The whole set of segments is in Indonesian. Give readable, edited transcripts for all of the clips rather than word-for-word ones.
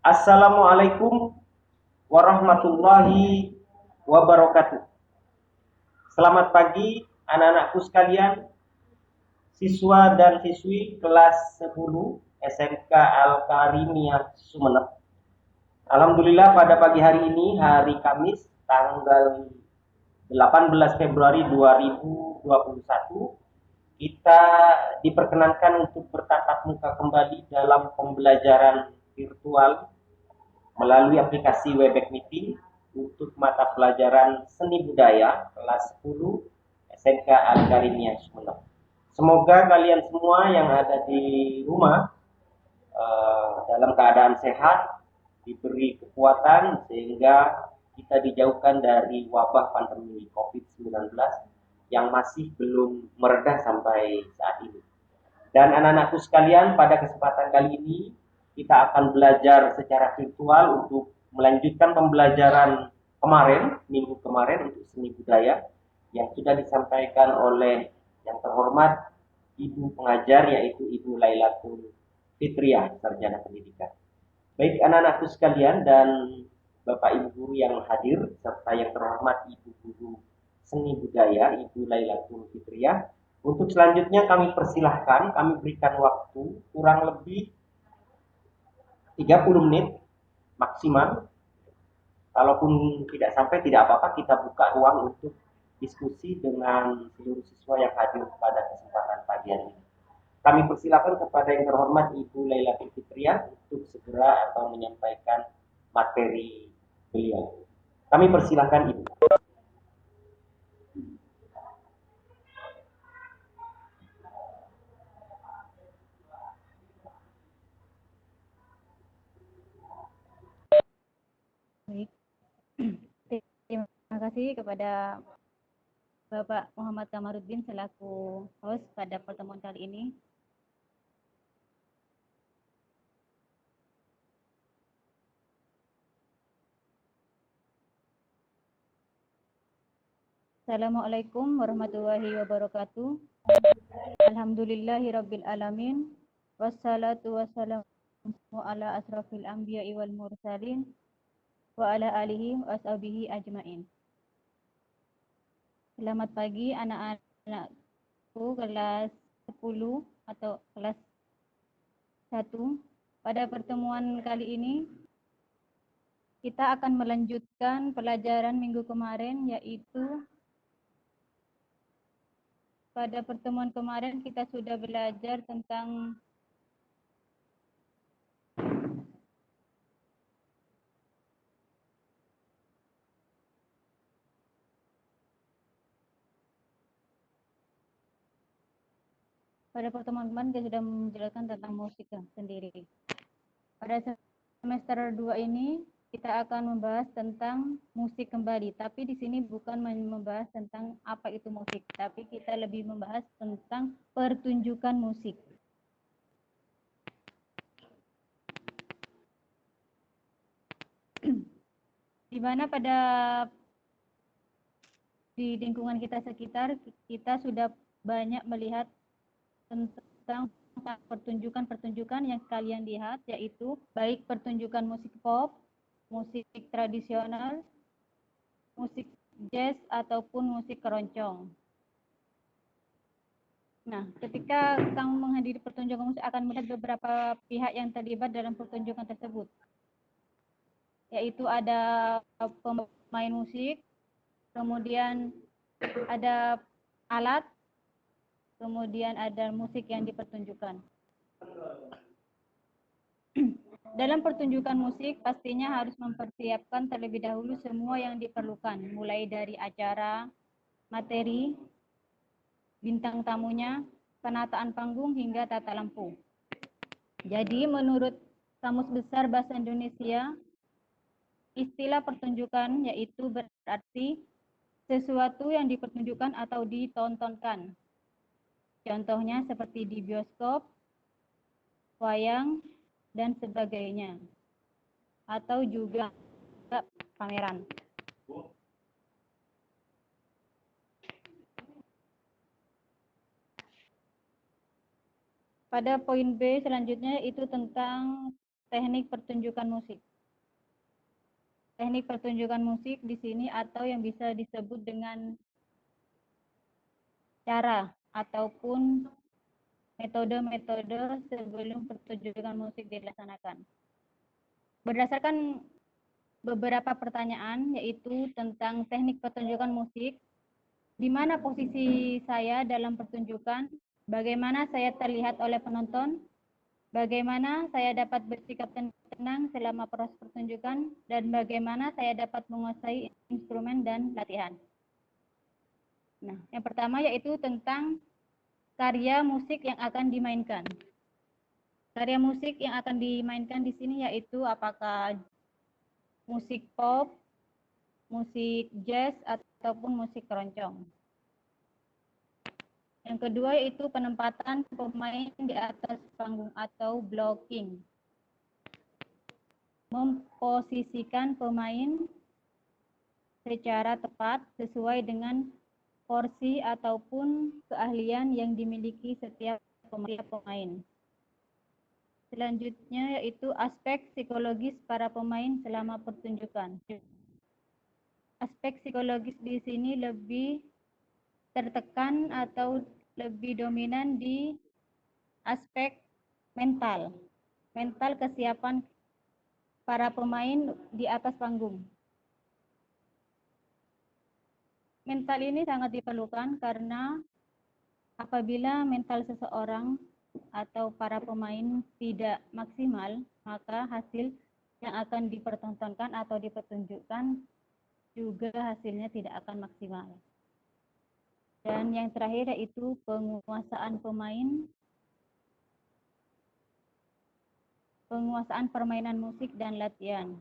Assalamualaikum warahmatullahi wabarakatuh. Selamat pagi anak-anakku sekalian, siswa dan siswi kelas 10 SMK Al-Karimiyah Sumeneb. Alhamdulillah pada pagi hari ini, hari Kamis, tanggal 18 Februari 2021, kita diperkenankan untuk bertatap muka kembali dalam pembelajaran virtual melalui aplikasi Webex Meeting untuk mata pelajaran seni budaya kelas 10 SMK Al-Karimiyah Sumeneb. Semoga kalian semua yang ada di rumah dalam keadaan sehat, diberi kekuatan sehingga kita dijauhkan dari wabah pandemi COVID-19 yang masih belum meredah sampai saat ini. Dan anak-anakku sekalian, pada kesempatan kali ini kita akan belajar secara virtual untuk melanjutkan pembelajaran kemarin, minggu kemarin untuk seni budaya yang sudah disampaikan oleh yang terhormat Ibu pengajar yaitu Ibu Lailatul Fitriah, Sarjana Pendidikan. Baik anak-anakku sekalian dan Bapak Ibu guru yang hadir serta yang terhormat Ibu guru seni budaya Ibu Lailatul Fitriah, untuk selanjutnya kami persilahkan, kami berikan waktu kurang lebih 30 menit maksimal. Kalaupun tidak sampai tidak apa-apa, kita buka ruang untuk diskusi dengan seluruh siswa yang hadir pada kesempatan pagi hari ini. Kami persilakan kepada yang terhormat Ibu Lailatul Fitriah untuk segera atau menyampaikan materi beliau. Kami persilakan Ibu. Baik, terima kasih kepada Bapak Muhammad Kamarudin selaku host pada pertemuan kali ini. Assalamualaikum warahmatullahi wabarakatuh. Alhamdulillahirabbil alamin. Wassalatu wassalamu ala asrafil anbiya'i wal mursalin wa ala alihi wa ashabihi ajmain. Selamat pagi anak-anakku kelas 10 atau kelas 1. Pada pertemuan kali ini kita akan melanjutkan pelajaran minggu kemarin, yaitu pada pertemuan kemarin kita sudah belajar tentang kita sudah menjelaskan tentang musik sendiri. Pada semester 2 ini kita akan membahas tentang musik kembali, tapi di sini bukan membahas tentang apa itu musik, tapi kita lebih membahas tentang pertunjukan musik. Di mana di lingkungan kita sekitar, kita sudah banyak melihat tentang pertunjukan-pertunjukan yang kalian lihat, yaitu baik pertunjukan musik pop, musik tradisional, musik jazz, ataupun musik keroncong. Nah, ketika kamu menghadiri pertunjukan musik akan melihat beberapa pihak yang terlibat dalam pertunjukan tersebut, yaitu ada pemain musik, kemudian ada alat, kemudian ada musik yang dipertunjukkan. Dalam pertunjukan musik pastinya harus mempersiapkan terlebih dahulu semua yang diperlukan, mulai dari acara, materi, bintang tamunya, penataan panggung, hingga tata lampu. Jadi menurut Kamus Besar Bahasa Indonesia, istilah pertunjukan yaitu berarti sesuatu yang dipertunjukkan atau ditontonkan. Contohnya seperti di bioskop, wayang, dan sebagainya. Atau juga pameran. Pada poin B selanjutnya itu tentang teknik pertunjukan musik. Teknik pertunjukan musik di sini atau yang bisa disebut dengan cara ataupun metode-metode sebelum pertunjukan musik dilaksanakan. Berdasarkan beberapa pertanyaan, yaitu tentang teknik pertunjukan musik, di mana posisi saya dalam pertunjukan, bagaimana saya terlihat oleh penonton, bagaimana saya dapat bersikap tenang selama proses pertunjukan, dan bagaimana saya dapat menguasai instrumen dan latihan. Nah, yang pertama yaitu tentang karya musik yang akan dimainkan. Karya musik yang akan dimainkan di sini yaitu apakah musik pop, musik jazz, ataupun musik keroncong. Yang kedua yaitu penempatan pemain di atas panggung atau blocking. Memposisikan pemain secara tepat sesuai dengan porsi ataupun keahlian yang dimiliki setiap pemain. Selanjutnya yaitu aspek psikologis para pemain selama pertunjukan. Aspek psikologis di sini lebih tertekan atau lebih dominan di aspek mental. Mental kesiapan para pemain di atas panggung. Mental ini sangat diperlukan karena apabila mental seseorang atau para pemain tidak maksimal, maka hasil yang akan dipertontonkan atau dipertunjukkan juga hasilnya tidak akan maksimal. Dan yang terakhir yaitu penguasaan pemain, penguasaan permainan musik dan latihan.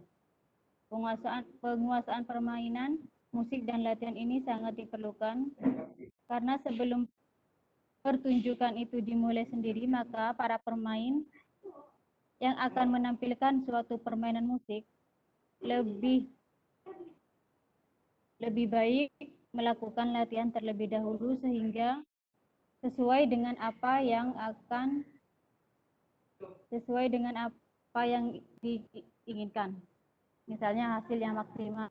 Penguasaan permainan musik dan latihan ini sangat diperlukan karena sebelum pertunjukan itu dimulai sendiri, maka para pemain yang akan menampilkan suatu permainan musik lebih baik melakukan latihan terlebih dahulu sehingga sesuai dengan apa yang diinginkan. Misalnya hasil yang maksimal,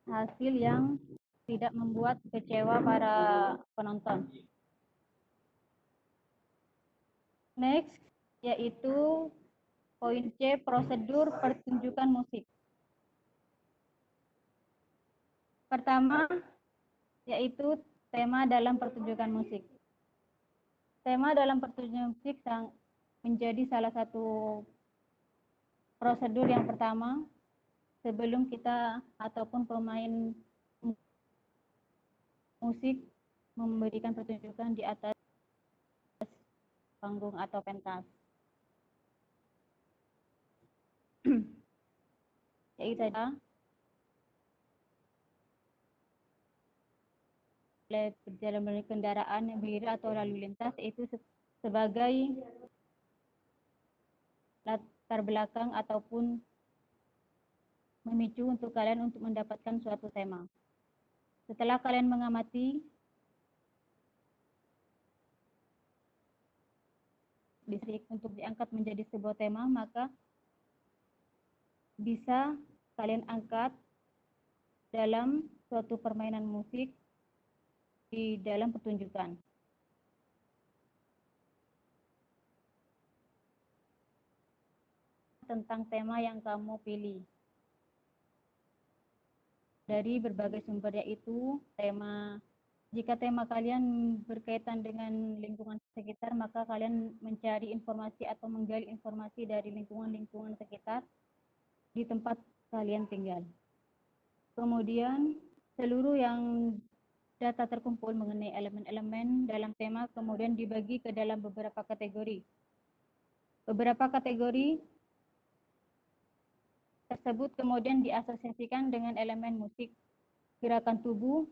hasil yang tidak membuat kecewa para penonton. Next yaitu poin C, prosedur pertunjukan musik. Pertama yaitu tema dalam pertunjukan musik. Tema dalam pertunjukan musik menjadi salah satu prosedur yang pertama sebelum kita ataupun pemain musik memberikan pertunjukan di atas panggung atau pentas. Yaitu berjalan melalui kendaraan yang bergerak atau lalu lintas, itu sebagai latar belakang ataupun memicu untuk kalian untuk mendapatkan suatu tema. Setelah kalian mengamati distrik untuk diangkat menjadi sebuah tema, maka bisa kalian angkat dalam suatu permainan musik di dalam pertunjukan. Tentang tema yang kamu pilih dari berbagai sumber, yaitu jika tema kalian berkaitan dengan lingkungan sekitar, maka kalian mencari informasi atau menggali informasi dari lingkungan sekitar di tempat kalian tinggal. Kemudian seluruh yang data terkumpul mengenai elemen-elemen dalam tema kemudian dibagi ke dalam beberapa kategori. Beberapa kategori tersebut kemudian diasosiasikan dengan elemen musik, gerakan tubuh,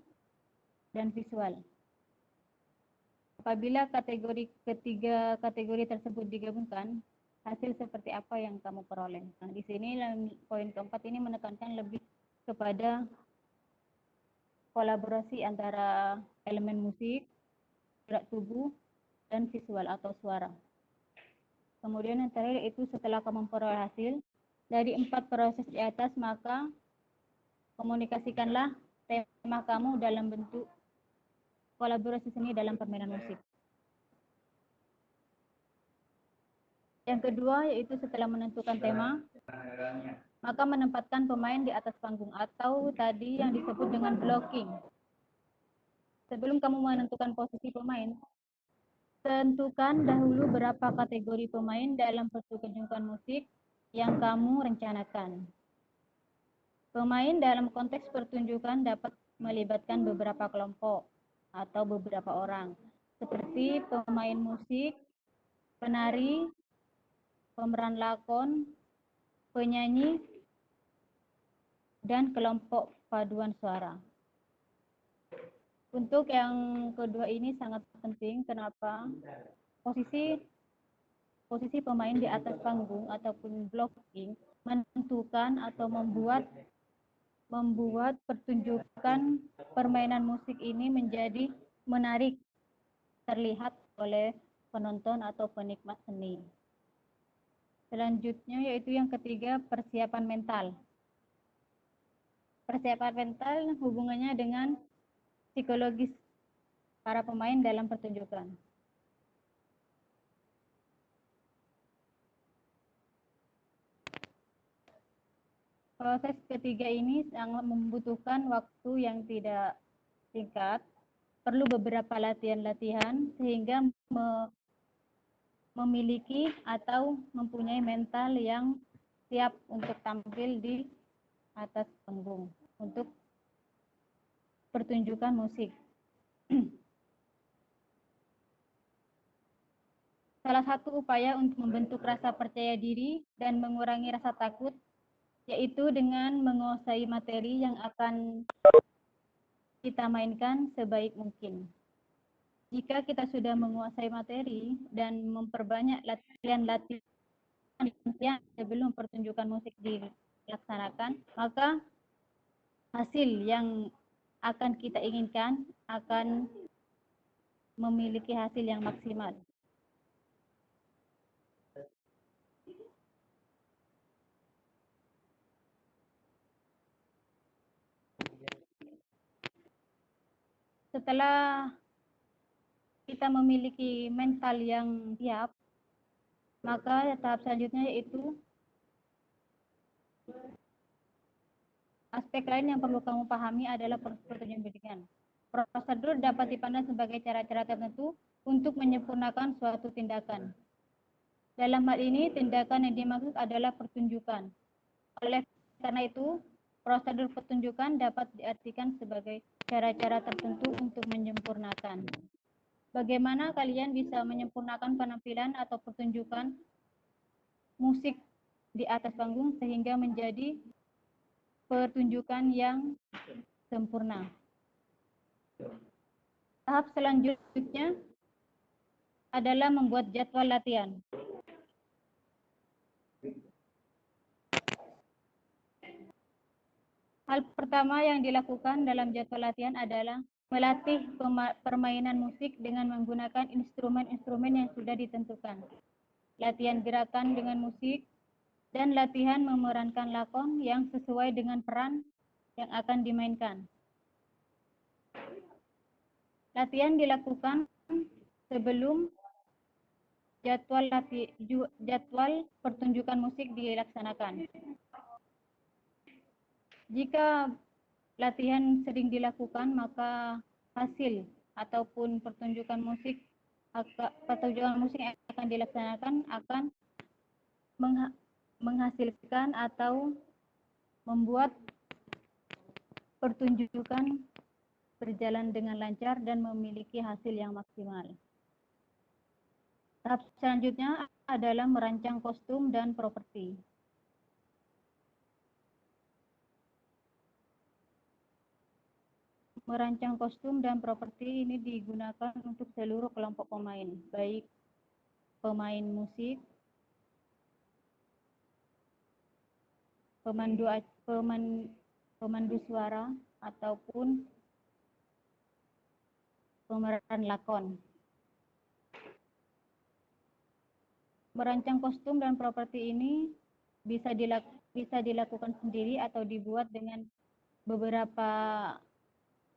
dan visual. Apabila ketiga kategori tersebut digabungkan, hasil seperti apa yang kamu peroleh. Nah, di sini poin keempat ini menekankan lebih kepada kolaborasi antara elemen musik, gerak tubuh, dan visual atau suara. Kemudian yang terakhir itu setelah kamu memperoleh hasil dari 4 proses di atas, maka komunikasikanlah tema kamu dalam bentuk kolaborasi seni dalam permainan musik. Yang kedua yaitu setelah menentukan tema, maka menempatkan pemain di atas panggung atau tadi yang disebut dengan blocking. Sebelum kamu menentukan posisi pemain, tentukan dahulu berapa kategori pemain dalam pertunjukan musik yang kamu rencanakan. Pemain dalam konteks pertunjukan dapat melibatkan beberapa kelompok atau beberapa orang, seperti pemain musik, penari, pemeran lakon, penyanyi, dan kelompok paduan suara. Untuk yang kedua ini sangat penting. Kenapa? Posisi pemain di atas panggung ataupun blocking menentukan atau membuat pertunjukan permainan musik ini menjadi menarik terlihat oleh penonton atau penikmat seni. Selanjutnya yaitu yang ketiga, persiapan mental. Persiapan mental hubungannya dengan psikologis para pemain dalam pertunjukan. Proses ketiga ini sangat membutuhkan waktu yang tidak singkat, perlu beberapa latihan-latihan sehingga memiliki atau mempunyai mental yang siap untuk tampil di atas panggung untuk pertunjukan musik. Salah satu upaya untuk membentuk rasa percaya diri dan mengurangi rasa takut yaitu dengan menguasai materi yang akan kita mainkan sebaik mungkin. Jika kita sudah menguasai materi dan memperbanyak latihan-latihan sebelum pertunjukan musik dilaksanakan, maka hasil yang akan kita inginkan akan memiliki hasil yang maksimal. Setelah kita memiliki mental yang siap, maka tahap selanjutnya yaitu aspek lain yang perlu kamu pahami adalah pertunjukan pendidikan. Prosedur dapat dipandang sebagai cara-cara tertentu untuk menyempurnakan suatu tindakan. Dalam hal ini, tindakan yang dimaksud adalah pertunjukan. Oleh karena itu, prosedur pertunjukan dapat diartikan sebagai cara-cara tertentu untuk menyempurnakan. Bagaimana kalian bisa menyempurnakan penampilan atau pertunjukan musik di atas panggung sehingga menjadi pertunjukan yang sempurna. Tahap selanjutnya adalah membuat jadwal latihan. Hal pertama yang dilakukan dalam jadwal latihan adalah melatih permainan musik dengan menggunakan instrumen-instrumen yang sudah ditentukan. Latihan gerakan dengan musik dan latihan memerankan lakon yang sesuai dengan peran yang akan dimainkan. Latihan dilakukan sebelum jadwal pertunjukan musik dilaksanakan. Jika latihan sering dilakukan, maka hasil ataupun pertunjukan musik yang akan dilaksanakan akan menghasilkan atau membuat pertunjukan berjalan dengan lancar dan memiliki hasil yang maksimal. Tahap selanjutnya adalah merancang kostum dan properti. Merancang kostum dan properti ini digunakan untuk seluruh kelompok pemain, baik pemain musik, pemandu suara, ataupun pemeran lakon. merancang kostum dan properti ini bisa dilakukan sendiri atau dibuat dengan beberapa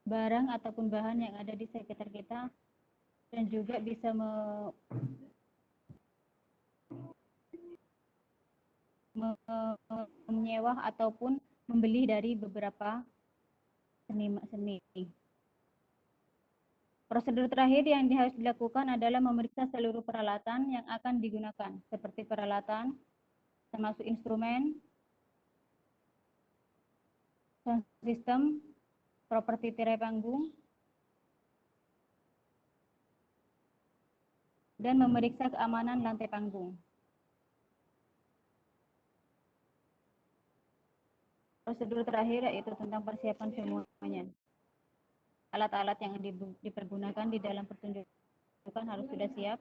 barang ataupun bahan yang ada di sekitar kita, dan juga bisa menyewa ataupun membeli dari beberapa seni. Prosedur terakhir yang harus dilakukan adalah memeriksa seluruh peralatan yang akan digunakan, seperti peralatan termasuk instrumen, sound system, properti tirai panggung, dan memeriksa keamanan lantai panggung. Prosedur terakhir yaitu tentang persiapan semuanya. Alat-alat yang dipergunakan di dalam pertunjukan harus sudah siap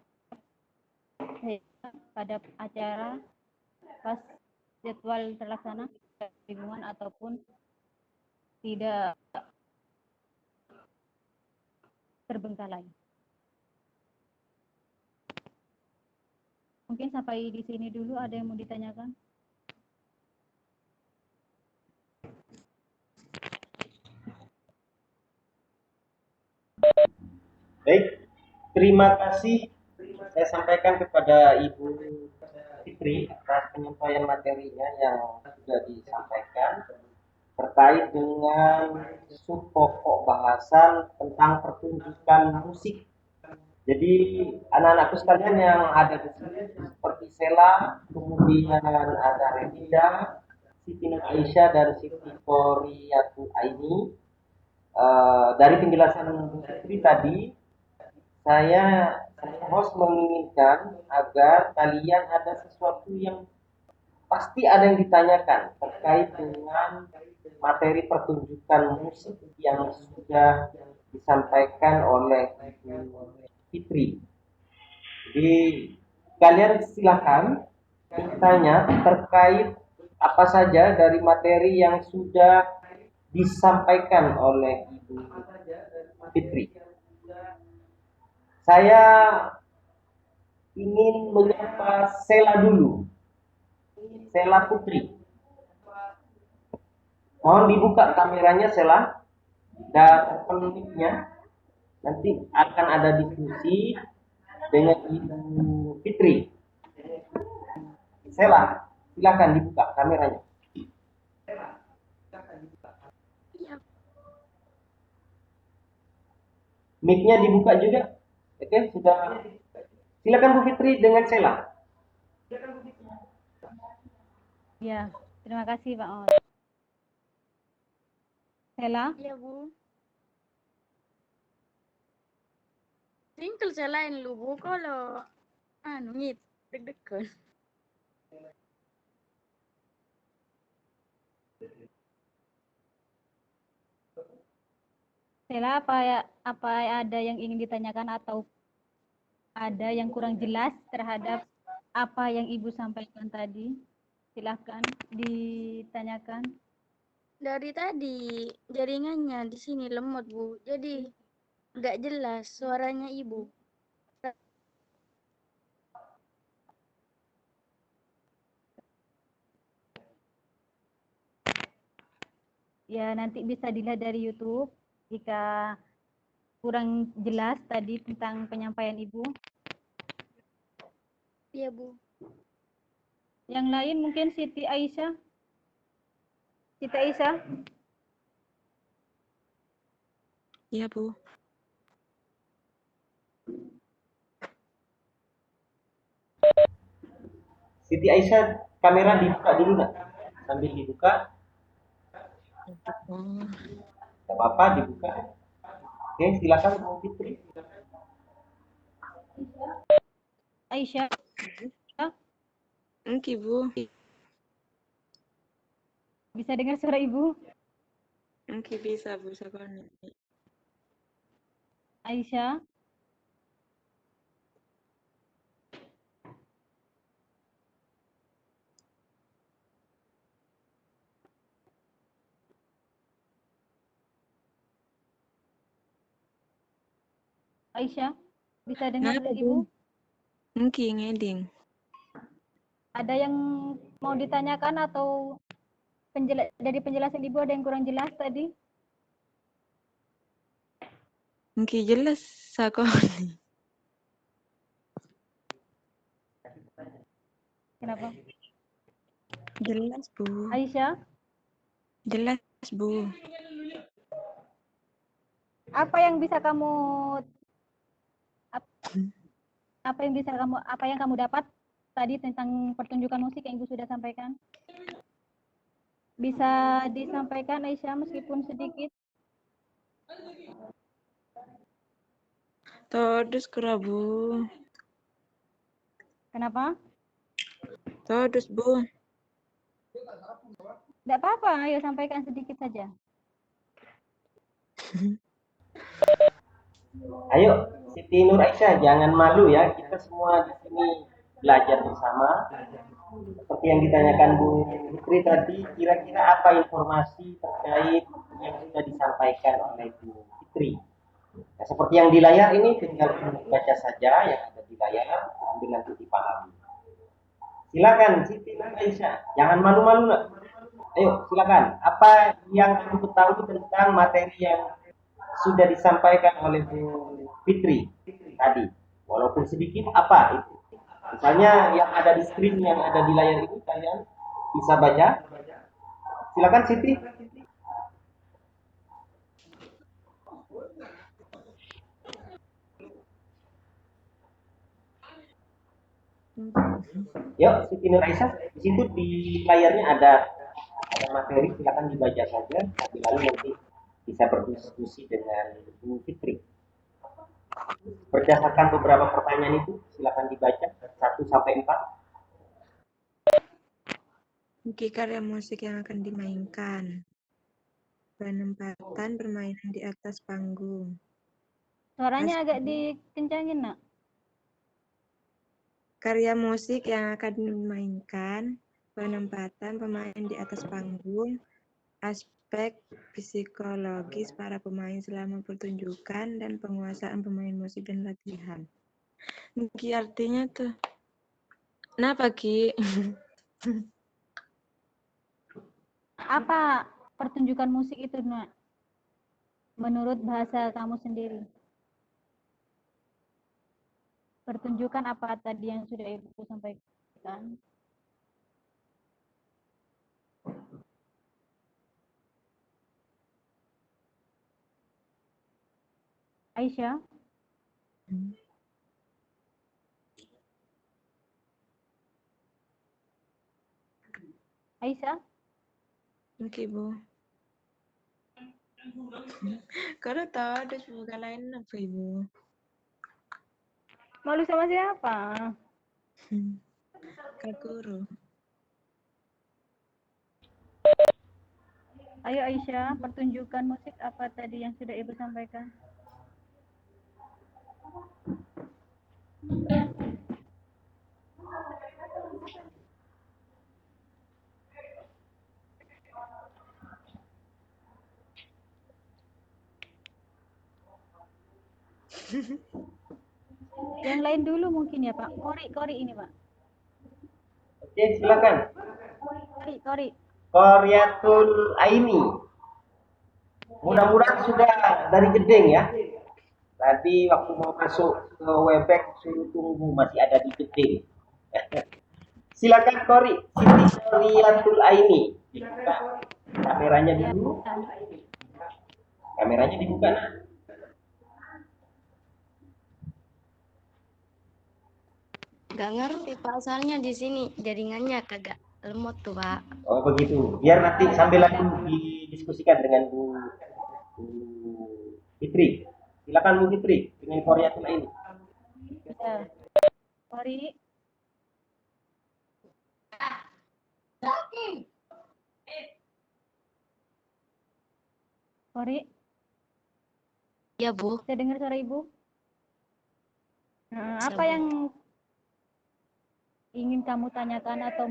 pada acara pas jadwal terlaksana, kebingungan ataupun tidak terbengkalai. Mungkin sampai di sini dulu, ada yang mau ditanyakan? Baik, terima kasih saya sampaikan kepada Ibu Fitri atas penyampaian materinya yang sudah disampaikan terkait dengan pokok bahasan tentang pertunjukan musik. Jadi anak-anakku sekalian yang ada di sini seperti Sela, kemudian ada Renida, Siti Nur Aisyah dan Siti Koriatu Aini. Dari penjelasan Bu Fitri tadi, saya host menginginkan agar kalian ada sesuatu yang pasti ada yang ditanyakan terkait dengan materi pertunjukan musik yang sudah disampaikan oleh Ibu Fitri. Jadi kalian silakan bertanya terkait apa saja dari materi yang sudah disampaikan oleh Ibu Fitri. Saya ingin menyapa Sela dulu. Sela Putri. Mohon dibuka kameranya Sela dan open mic-nya. Nanti akan ada diskusi dengan Ibu Fitri. Sela, silakan dibuka kameranya. Mic-nya dibuka juga. Oke, sudah. Silakan Bu Fitri dengan Sela. Ya, terima kasih Pak Os. Sela? Iya, Bu. Tinggal selain lu, Bu, kalau ngit, deg-degan. Sela, apa ada yang ingin ditanyakan atau ada yang kurang jelas terhadap apa yang Ibu sampaikan tadi? Silahkan ditanyakan. Dari tadi jaringannya di sini lemot, Bu. Jadi nggak jelas suaranya Ibu. Ya, nanti bisa dilihat dari YouTube jika kurang jelas tadi tentang penyampaian Ibu. Iya, Bu. Yang lain mungkin Siti Aisyah. Siti Aisyah? Iya, Bu. Siti Aisyah, kamera dibuka dulu nggak? Sambil dibuka, Oh, nggak apa-apa dibuka. Oke, silakan Bu Fitri. Aisyah? oke, Bu. Bisa dengar suara Ibu? Oke, bisa, Bu. Sekarang. Aisyah? Aisyah? Bisa dengar Kenapa, Ibu? Bu? Oke, ngeding. Ada yang mau ditanyakan atau dari penjelasan Ibu ada yang kurang jelas tadi? Mungkin jelas sakoni. Kenapa? Jelas, Bu. Aisyah, Jelas, Bu. apa yang bisa kamu apa yang kamu dapat tadi tentang pertunjukan musik yang Ibu sudah sampaikan? Bisa disampaikan Aisyah meskipun sedikit? Todos kura, Bu. Kenapa? Todos, Bu. Tidak apa-apa, ayo sampaikan sedikit saja. Ayo, Siti Nur Aisyah, jangan malu ya. Kita semua di sini belajar bersama. Seperti yang ditanyakan Bu Fitri tadi, kira-kira apa informasi terkait yang sudah disampaikan oleh Bu Fitri? Nah, seperti yang di layar ini, tinggal baca saja yang ada di layar, sambil nanti dipahami. Silakan Siti Nur Aisyah, jangan malu-malu nak. Ayo, silakan. Apa yang kamu ketahui tentang materi yang sudah disampaikan oleh Bu Fitri tadi? Walaupun sedikit, apa itu? Misalnya yang ada di screen, yang ada di layar ini, kalian bisa baca. Silakan Siti. Yuk, Siti Nur Aisyah, di situ di layarnya ada materi, silakan dibaca saja. Lalu nanti bisa berdiskusi dengan Bu Fitri. Berdasarkan beberapa pertanyaan itu, silakan dibaca 1 sampai 4. Mungkin karya musik yang akan dimainkan. Penempatan permainan di atas panggung. Suaranya agak dikencangin, Nak. Karya musik yang akan dimainkan, penempatan pemain di atas panggung, aspek psikologis para pemain selama pertunjukan, dan penguasaan pemain musik dan latihan. Mungkin artinya tuh, kenapa Ki? Apa pertunjukan musik itu, Nak? Menurut bahasa kamu sendiri. Pertunjukan apa tadi yang sudah Ibu sampaikan? Aisyah, Aisyah, Oke, Bu. Karena tahu ada juga lain apa, Ibu? malu sama siapa? Kak Guru. Ayo Aisyah, pertunjukan musik apa tadi yang sudah Ibu sampaikan? Yang lain dulu mungkin ya Pak. Kori ini Pak. Oke, silakan. Kori. Koryatul Aini. Mudah-mudahan sudah dari Gedeng ya. Tadi waktu mau masuk ke Webex suruh tunggu, masih ada di Gedeng. Silakan Kori, Siti Koryatul Aini. Dibuka kameranya dulu. Kameranya dibuka nah. Gak ngerti Pak, soalnya di sini jaringannya kagak lemot tuh Pak. Oh begitu. Biar nanti sambil lagi didiskusikan dengan Bu Fitri. Silakan Bu Fitri dengan Koryatul Aini. Ya. Kori. Kori. Ya Bu. Saya dengar suara Ibu. Apa yang ingin kamu tanyakan atau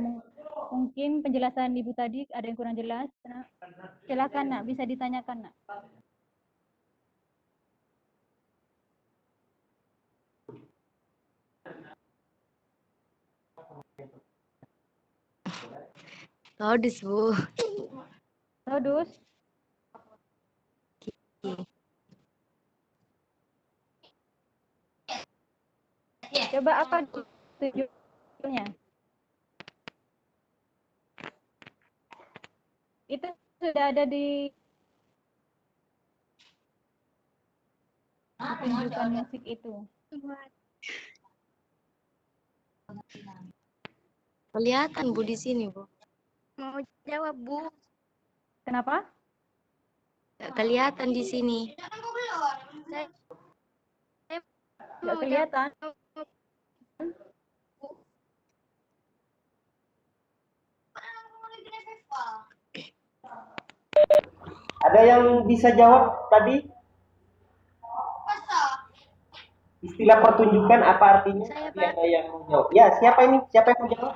mungkin penjelasan Ibu tadi ada yang kurang jelas? Nah, silakan Nak, bisa ditanyakan Nak. Todus, Bu. Todus. Coba apa tujuannya? Itu sudah ada di pertunjukan musik itu. Kelihatan, Bu, di sini, Bu. Mau jawab, Bu. Kenapa? Nggak kelihatan di sini. Saya Nggak mau kelihatan. jawab. Ada yang bisa jawab tadi? Istilah pertunjukan apa artinya? Saya, Tadi Pak. ada yang mau jawab. Ya, siapa ini? Siapa yang mau jawab?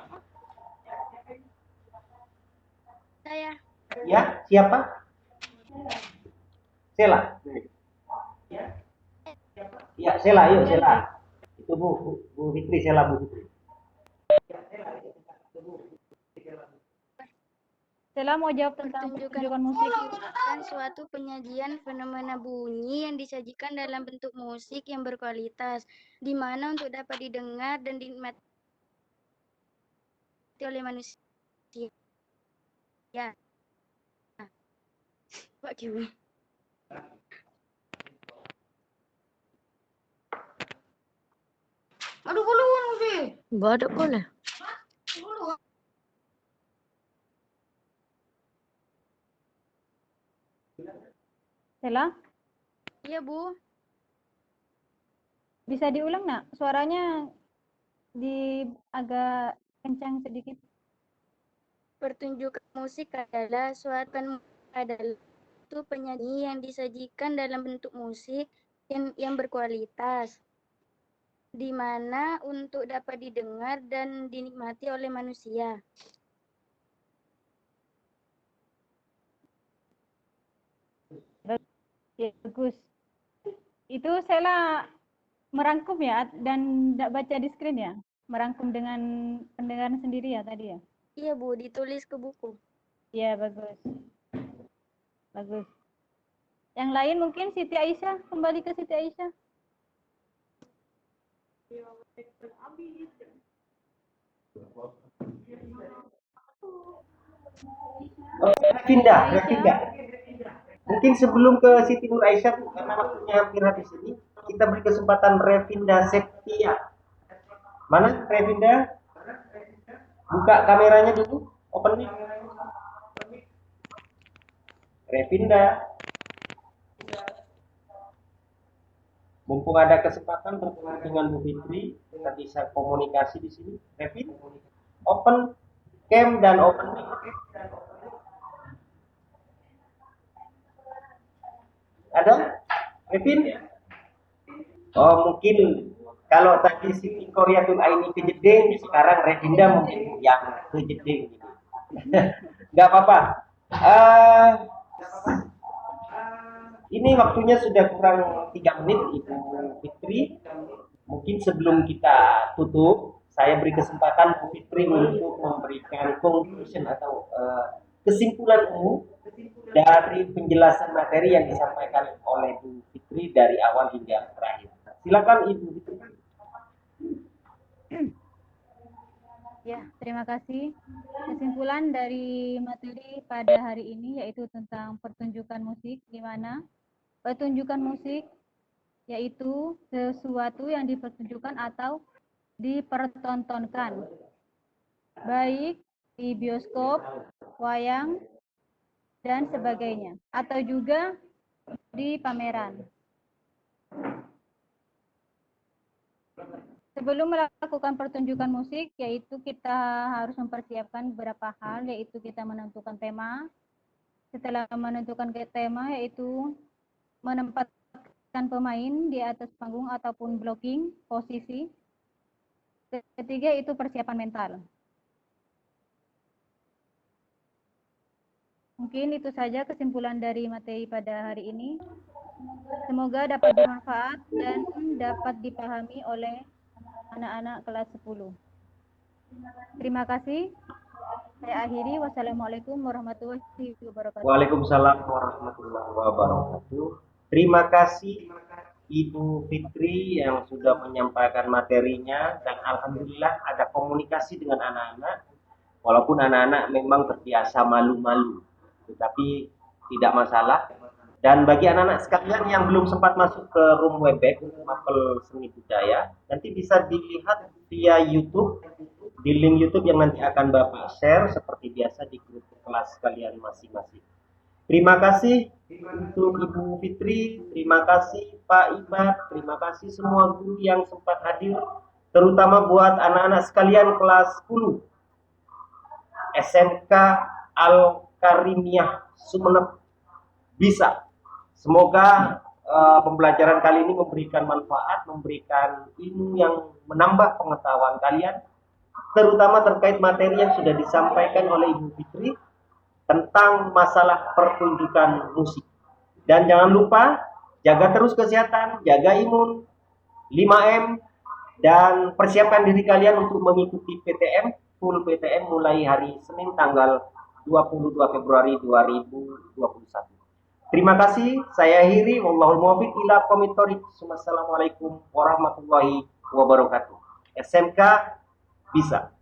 Saya. Ya, siapa? Sela. Ya, Sela, yuk Sela. Itu Bu Fitri, Sela Bu Fitri. Sela mau jawab tentang pertunjukan musik. Merupakan suatu penyajian fenomena bunyi yang disajikan dalam bentuk musik yang berkualitas, di mana untuk dapat didengar dan dinikmati oleh manusia. Ya. Pak Kiwi. Aduh, keluar sih. Bodoh boleh. Sela, Iya, Bu. bisa diulang nak? Suaranya agak kencang sedikit. Pertunjukan musik adalah suatu penyanyi yang disajikan dalam bentuk musik yang berkualitas, di mana untuk dapat didengar dan dinikmati oleh manusia. Ya, bagus. Itu Sela merangkum ya dan tidak baca di screen ya? Merangkum dengan pendengaran sendiri ya tadi ya? Iya, Bu, ditulis ke buku. Iya, bagus. Bagus. Yang lain mungkin Siti Aisyah, kembali ke Siti Aisyah. Oke, Revinda. Mungkin sebelum ke Siti Nur Aisyah, karena waktunya hampir habis ini, kita beri kesempatan Revinda Septia. Mana Revinda? Buka kameranya dulu, open mic. Revinda. Mumpung ada kesempatan bertemu dengan Bu Fitri, kita bisa komunikasi di sini. Revin, open cam dan open mic. Ada? Revin? Oh, mungkin kalau tadi Siti Koreatul Aini ke Jeding, sekarang Revinda mungkin yang ke Jeding. Nggak apa-apa. Ini waktunya sudah kurang 3 menit, Ibu Fitri. Mungkin sebelum kita tutup, saya beri kesempatan Bu Fitri untuk memberikan conclusion atau kesimpulan umum dari penjelasan materi yang disampaikan oleh Bu Fitri dari awal hingga terakhir. Silakan Ibu Fitri. Ya, terima kasih. Kesimpulan dari materi pada hari ini yaitu tentang pertunjukan musik, di mana pertunjukan musik yaitu sesuatu yang dipertunjukkan atau dipertontonkan, baik di bioskop, wayang, dan sebagainya, atau juga di pameran. Sebelum melakukan pertunjukan musik, yaitu kita harus mempersiapkan beberapa hal, yaitu kita menentukan tema. Setelah menentukan tema, yaitu menempatkan pemain di atas panggung ataupun blocking posisi. Ketiga itu persiapan mental. Mungkin itu saja kesimpulan dari materi pada hari ini. Semoga dapat bermanfaat dan dapat dipahami oleh anak-anak kelas 10. Terima kasih. Saya akhiri. Wassalamualaikum warahmatullahi wabarakatuh. Waalaikumsalam warahmatullahi wabarakatuh. Terima kasih Ibu Fitri yang sudah menyampaikan materinya, dan alhamdulillah ada komunikasi dengan anak-anak. Walaupun anak-anak memang terbiasa malu-malu, tetapi tidak masalah. Dan bagi anak-anak sekalian yang belum sempat masuk ke room Webex Mapel Seni Budaya, nanti bisa dilihat via YouTube, di link YouTube yang nanti akan Bapak share seperti biasa di grup kelas kalian masing-masing. Terima kasih untuk Ibu Fitri, terima kasih Pak Ibad, terima kasih semua guru yang sempat hadir, terutama buat anak-anak sekalian kelas 10 SMK Al-Karimiyah Sumeneb bisa. Semoga pembelajaran kali ini memberikan manfaat, memberikan ilmu yang menambah pengetahuan kalian, terutama terkait materi yang sudah disampaikan oleh Ibu Fitri tentang masalah pertunjukan musik. Dan jangan lupa jaga terus kesehatan, jaga imun, 5M, dan persiapkan diri kalian untuk mengikuti PTM, full PTM mulai hari Senin tanggal 22 Februari 2021. Terima kasih, saya akhiri. Wallahul muwaffiq ila aqwamit thoriq. Wassalamualaikum warahmatullahi wabarakatuh. SMK bisa.